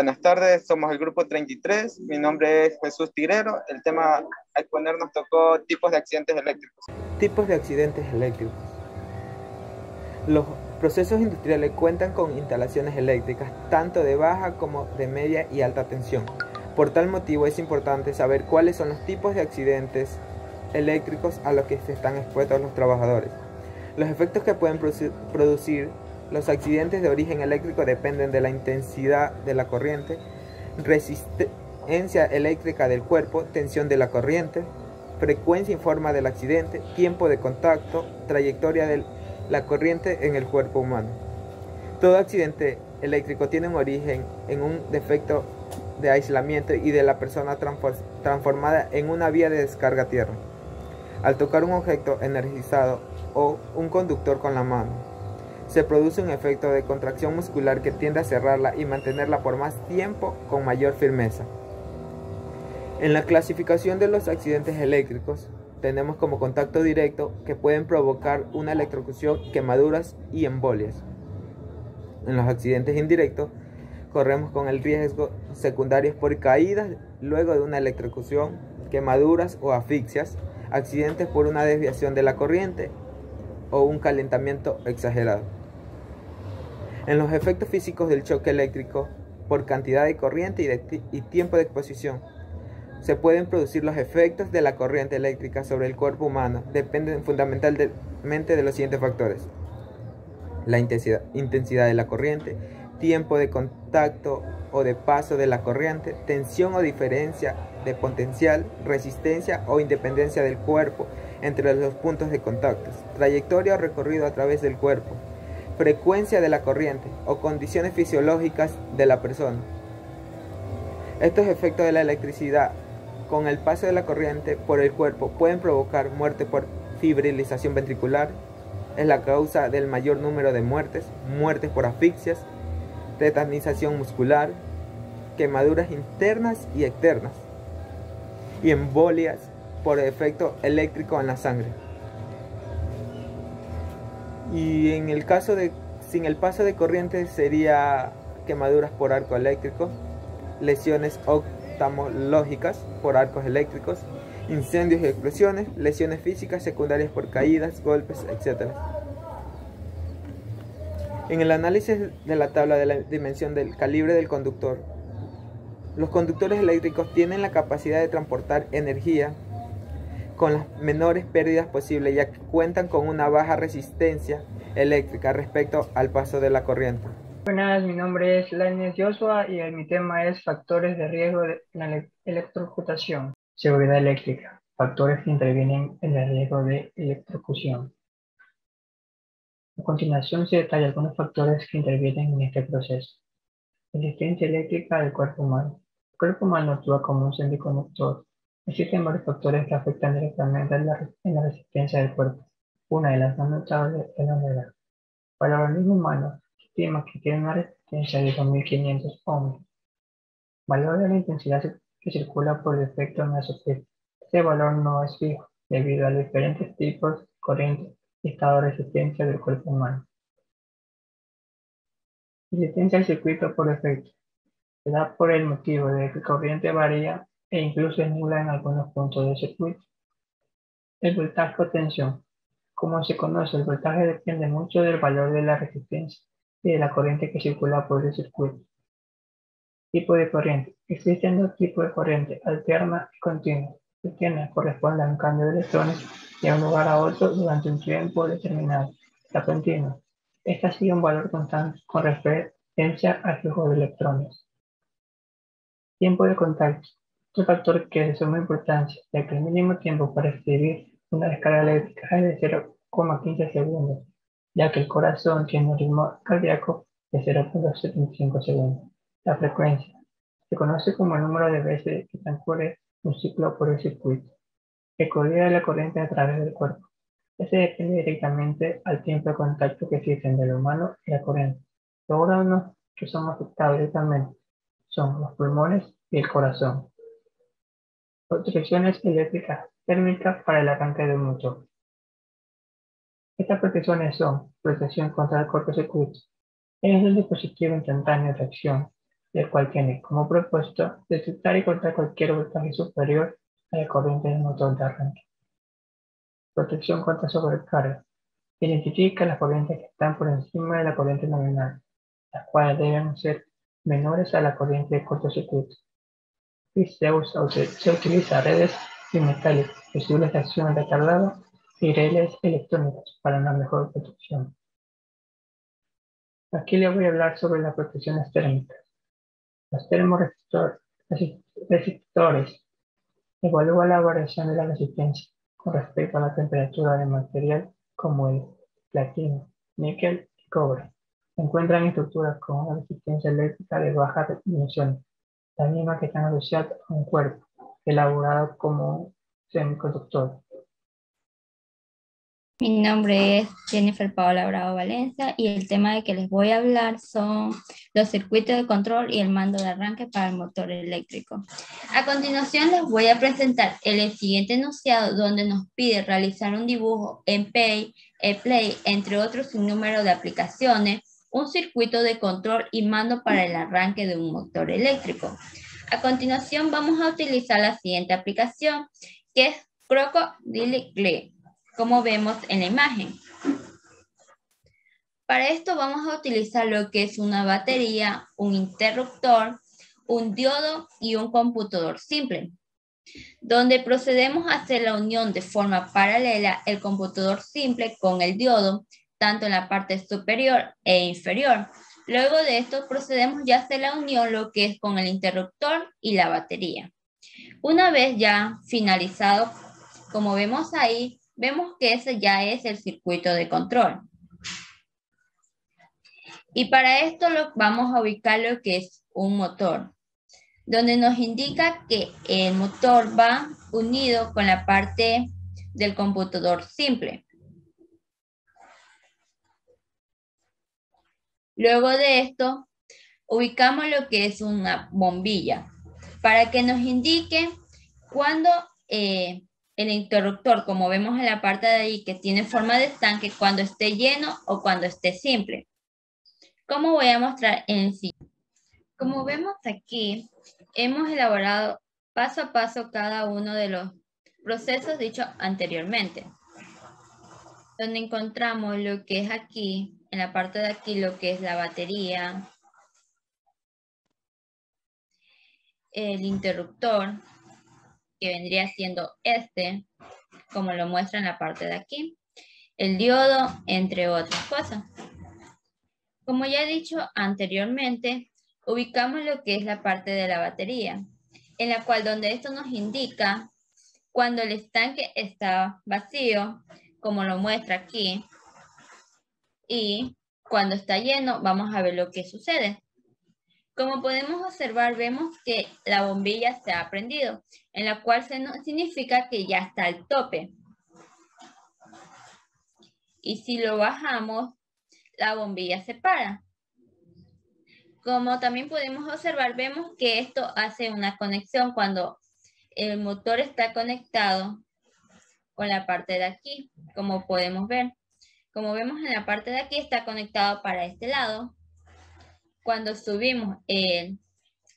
Buenas tardes, somos el grupo 33. Mi nombre es Jesús Tigrero. El tema a exponer nos tocó tipos de accidentes eléctricos. Tipos de accidentes eléctricos. Los procesos industriales cuentan con instalaciones eléctricas tanto de baja como de media y alta tensión. Por tal motivo es importante saber cuáles son los tipos de accidentes eléctricos a los que se están expuestos los trabajadores. Los efectos que pueden producir los accidentes de origen eléctrico dependen de la intensidad de la corriente, resistencia eléctrica del cuerpo, tensión de la corriente, frecuencia y forma del accidente, tiempo de contacto, trayectoria de la corriente en el cuerpo humano. Todo accidente eléctrico tiene un origen en un defecto de aislamiento y de la persona transformada en una vía de descarga a tierra. Al tocar un objeto energizado o un conductor con la mano, se produce un efecto de contracción muscular que tiende a cerrarla y mantenerla por más tiempo con mayor firmeza. En la clasificación de los accidentes eléctricos, tenemos como contacto directo que pueden provocar una electrocución, quemaduras y embolias. En los accidentes indirectos, corremos con el riesgo secundarios por caídas luego de una electrocución, quemaduras o asfixias, accidentes por una desviación de la corriente o un calentamiento exagerado. En los efectos físicos del choque eléctrico, por cantidad de corriente y tiempo de exposición, se pueden producir los efectos de la corriente eléctrica sobre el cuerpo humano. Dependen fundamentalmente de los siguientes factores: la intensidad de la corriente, tiempo de contacto o de paso de la corriente, tensión o diferencia de potencial, resistencia o independencia del cuerpo entre los puntos de contacto, trayectoria o recorrido a través del cuerpo, frecuencia de la corriente o condiciones fisiológicas de la persona. Estos efectos de la electricidad con el paso de la corriente por el cuerpo pueden provocar muerte por fibrilización ventricular. Es la causa del mayor número de muertes por asfixias, tetanización muscular, quemaduras internas y externas y embolias por efecto eléctrico en la sangre. Y en el caso de sin el paso de corriente sería quemaduras por arco eléctrico, lesiones oftalmológicas por arcos eléctricos, incendios y explosiones, lesiones físicas secundarias por caídas, golpes, etc. En el análisis de la tabla de la dimensión del calibre del conductor, los conductores eléctricos tienen la capacidad de transportar energía con las menores pérdidas posibles, ya que cuentan con una baja resistencia eléctrica respecto al paso de la corriente. Buenas, mi nombre es Lainez Joshua y mi tema es factores de riesgo de la electrocutación. Seguridad eléctrica, factores que intervienen en el riesgo de electrocución. A continuación se detallan algunos factores que intervienen en este proceso. Resistencia eléctrica del cuerpo humano. El cuerpo humano actúa como un semiconductor. Existen varios factores que afectan directamente en la resistencia del cuerpo. Una de las más notables es la humedad. Para el organismo humano, se estima que tiene una resistencia de 2500 ohms. Valor de la intensidad que circula por defecto en la superficie. Este valor no es fijo, debido a los diferentes tipos de corriente y estado de resistencia del cuerpo humano. Resistencia al circuito por defecto. Se da por el motivo de que la corriente varía e incluso es nula en algunos puntos del circuito. El voltaje o tensión. Como se conoce, el voltaje depende mucho del valor de la resistencia y de la corriente que circula por el circuito. Tipo de corriente. Existen dos tipos de corriente, alterna y continua. Alterna corresponde a un cambio de electrones de un lugar a otro durante un tiempo determinado. La continua. Esta sigue un valor constante con referencia al flujo de electrones. Tiempo de contacto. Otro factor que es de suma importancia, ya que el mínimo tiempo para recibir una descarga eléctrica es de 0,15 segundos, ya que el corazón tiene un ritmo cardíaco de 0,75 segundos. La frecuencia se conoce como el número de veces que transcurre un ciclo por el circuito. Recorrida de la corriente a través del cuerpo. Este depende directamente al tiempo de contacto que existen del humano y la corriente. Los órganos que son afectados directamente son los pulmones y el corazón. Protecciones eléctricas térmicas para el arranque de un motor. Estas protecciones son protección contra el cortocircuito. Es un dispositivo instantáneo de acción el cual tiene como propósito detectar y cortar cualquier voltaje superior a la corriente del motor de arranque. Protección contra sobrecarga. Identifica las corrientes que están por encima de la corriente nominal, las cuales deben ser menores a la corriente de cortocircuito. Y se utiliza redes bimetálicas, fusibles de acción retardada y relés electrónicos para una mejor protección. Aquí les voy a hablar sobre las protecciones térmicas. Los resistores evalúan la variación de la resistencia con respecto a la temperatura del material como el platino, níquel y cobre. Se encuentran estructuras con una resistencia eléctrica de bajas dimensiones, las mismas que están asociadas a un cuerpo elaborado como un semiconductor. Mi nombre es Jennifer Paola Bravo Valencia y el tema de que les voy a hablar son los circuitos de control y el mando de arranque para el motor eléctrico. A continuación les voy a presentar el siguiente enunciado donde nos pide realizar un dibujo en Pay, Play, entre otros sin número de aplicaciones, un circuito de control y mando para el arranque de un motor eléctrico. A continuación vamos a utilizar la siguiente aplicación que es Crocodile, como vemos en la imagen. Para esto vamos a utilizar lo que es una batería, un interruptor, un diodo y un computador simple, donde procedemos a hacer la unión de forma paralela el computador simple con el diodo, tanto en la parte superior e inferior. Luego de esto procedemos ya a hacer la unión lo que es con el interruptor y la batería. Una vez ya finalizado, como vemos ahí, vemos que ese ya es el circuito de control. Y para esto vamos a ubicar lo que es un motor, donde nos indica que el motor va unido con la parte del computador simple. Luego de esto, ubicamos lo que es una bombilla, para que nos indique cuando el interruptor, como vemos en la parte de ahí, que tiene forma de estanque, cuando esté lleno o cuando esté simple. Como voy a mostrar en sí. Como vemos aquí, hemos elaborado paso a paso cada uno de los procesos dichos anteriormente. Donde encontramos lo que es aquí, en la parte de aquí, lo que es la batería, el interruptor, que vendría siendo este, como lo muestra en la parte de aquí, el diodo, entre otras cosas. Como ya he dicho anteriormente, ubicamos lo que es la parte de la batería, en la cual donde esto nos indica cuando el estanque está vacío, como lo muestra aquí, y cuando está lleno, vamos a ver lo que sucede. Como podemos observar, vemos que la bombilla se ha prendido, en la cual significa que ya está al tope. Y si lo bajamos, la bombilla se para. Como también podemos observar, vemos que esto hace una conexión cuando el motor está conectado con la parte de aquí, como podemos ver. Como vemos en la parte de aquí está conectado para este lado. Cuando subimos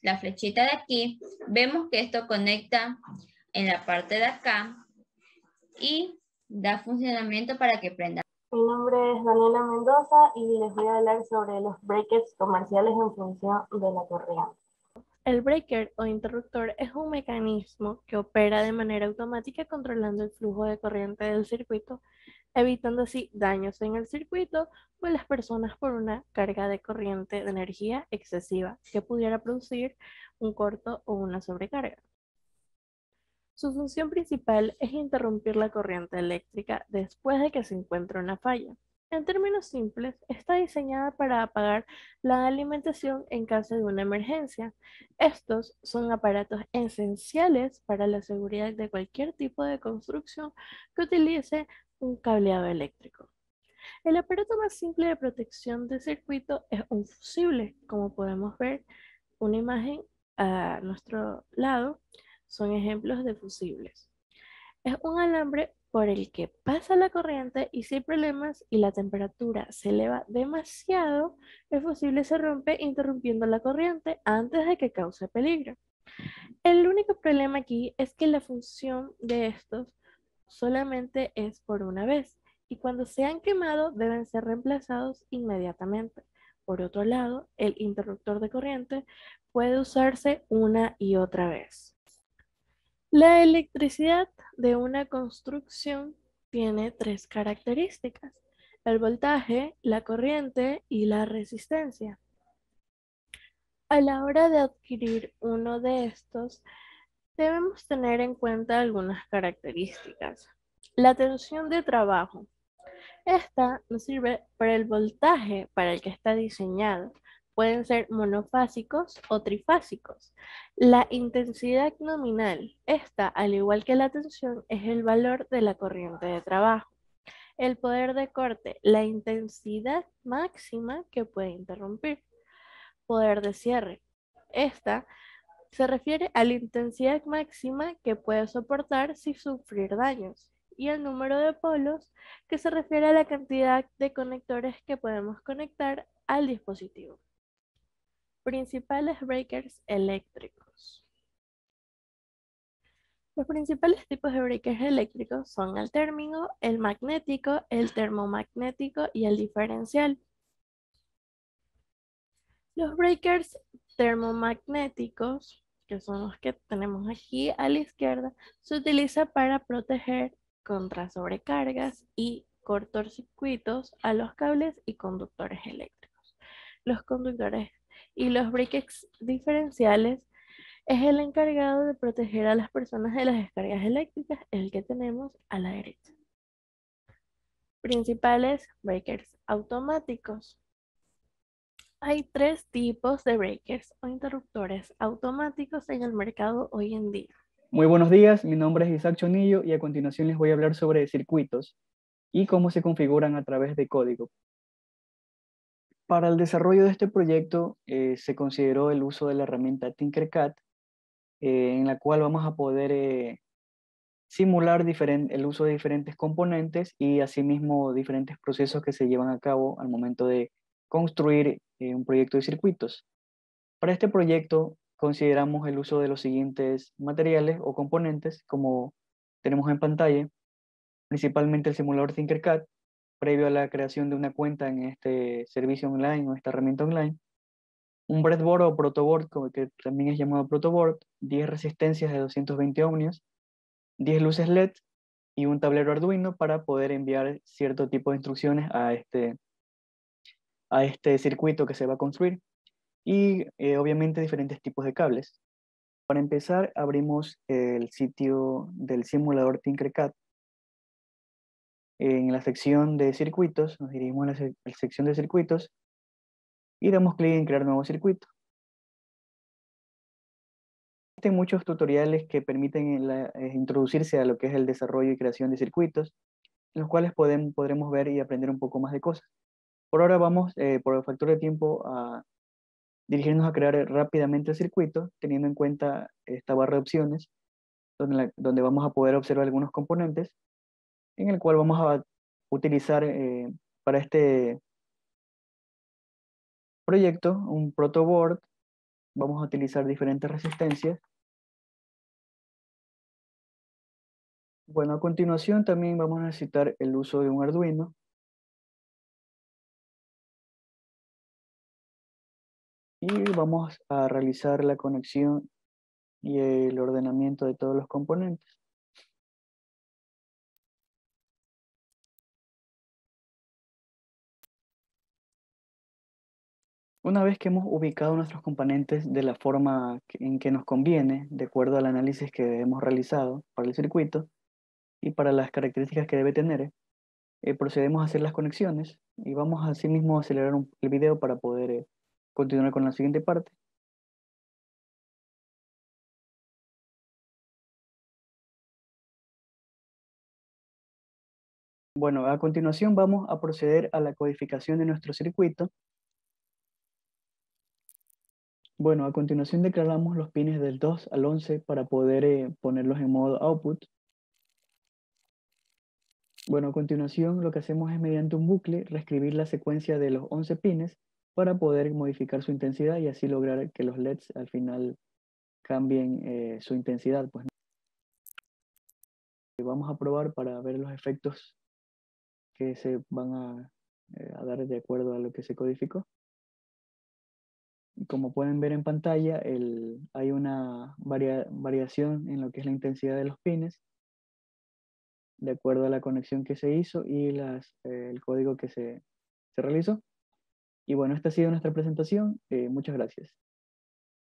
la flechita de aquí, vemos que esto conecta en la parte de acá y da funcionamiento para que prenda. Mi nombre es Daniela Mendoza y les voy a hablar sobre los breakers comerciales en función de la corriente. El breaker o interruptor es un mecanismo que opera de manera automática controlando el flujo de corriente del circuito, evitando así daños en el circuito o en las personas por una carga de corriente de energía excesiva que pudiera producir un corto o una sobrecarga. Su función principal es interrumpir la corriente eléctrica después de que se encuentre una falla. En términos simples, está diseñada para apagar la alimentación en caso de una emergencia. Estos son aparatos esenciales para la seguridad de cualquier tipo de construcción que utilice un cableado eléctrico. El aparato más simple de protección de circuito es un fusible. Como podemos ver, una imagen a nuestro lado son ejemplos de fusibles. Es un alambre por el que pasa la corriente y si hay problemas y la temperatura se eleva demasiado, el fusible se rompe interrumpiendo la corriente antes de que cause peligro. El único problema aquí es que la función de estos solamente es por una vez y cuando se han quemado deben ser reemplazados inmediatamente. Por otro lado, el interruptor de corriente puede usarse una y otra vez. La electricidad de una construcción tiene tres características: el voltaje, la corriente y la resistencia. A la hora de adquirir uno de estos, debemos tener en cuenta algunas características. La tensión de trabajo. Esta nos sirve para el voltaje para el que está diseñado. Pueden ser monofásicos o trifásicos. La intensidad nominal. Esta, al igual que la tensión, es el valor de la corriente de trabajo. El poder de corte. La intensidad máxima que puede interrumpir. Poder de cierre. Esta se refiere a la intensidad máxima que puede soportar sin sufrir daños, y el número de polos, que se refiere a la cantidad de conectores que podemos conectar al dispositivo. Principales breakers eléctricos. Los principales tipos de breakers eléctricos son el térmico, el magnético, el termomagnético y el diferencial. Los breakers termomagnéticos, que son los que tenemos aquí a la izquierda, se utiliza para proteger contra sobrecargas y cortocircuitos a los cables y conductores eléctricos. Los conductores y los breakers diferenciales es el encargado de proteger a las personas de las descargas eléctricas, el que tenemos a la derecha. Principales breakers automáticos. Hay tres tipos de breakers o interruptores automáticos en el mercado hoy en día. Muy buenos días, mi nombre es Isaac Chonillo y a continuación les voy a hablar sobre circuitos y cómo se configuran a través de código. Para el desarrollo de este proyecto se consideró el uso de la herramienta Tinkercad, en la cual vamos a poder simular el uso de diferentes componentes y asimismo diferentes procesos que se llevan a cabo al momento de construir un proyecto de circuitos. Para este proyecto consideramos el uso de los siguientes materiales o componentes, como tenemos en pantalla, principalmente el simulador Tinkercad, previo a la creación de una cuenta en este servicio online o esta herramienta online, un breadboard o protoboard, que también es llamado protoboard, 10 resistencias de 220 ohmios, 10 luces LED y un tablero Arduino para poder enviar cierto tipo de instrucciones a este circuito que se va a construir y obviamente diferentes tipos de cables. Para empezar, abrimos el sitio del simulador Tinkercad. En la sección de circuitos, nos dirigimos a la sección de circuitos y damos clic en crear nuevo circuito. Existen muchos tutoriales que permiten introducirse a lo que es el desarrollo y creación de circuitos, en los cuales podremos ver y aprender un poco más de cosas. Por ahora vamos, por el factor de tiempo, a dirigirnos a crear rápidamente el circuito, teniendo en cuenta esta barra de opciones, donde vamos a poder observar algunos componentes, en el cual vamos a utilizar para este proyecto un protoboard. Vamos a utilizar diferentes resistencias. Bueno, a continuación también vamos a necesitar el uso de un Arduino. Y vamos a realizar la conexión y el ordenamiento de todos los componentes. Una vez que hemos ubicado nuestros componentes de la forma en que nos conviene, de acuerdo al análisis que hemos realizado para el circuito y para las características que debe tener, procedemos a hacer las conexiones y vamos asimismo a acelerar el video para poder continuar con la siguiente parte. Bueno, a continuación vamos a proceder a la codificación de nuestro circuito. Bueno, a continuación declaramos los pines del 2 al 11 para poder ponerlos en modo output. Bueno, a continuación lo que hacemos es mediante un bucle reescribir la secuencia de los 11 pines para poder modificar su intensidad y así lograr que los LEDs al final cambien su intensidad. Pues vamos a probar para ver los efectos que se van a dar de acuerdo a lo que se codificó. Como pueden ver en pantalla, hay una variación en lo que es la intensidad de los pines de acuerdo a la conexión que se hizo y el código que se realizó. Y bueno, esta ha sido nuestra presentación. Muchas gracias.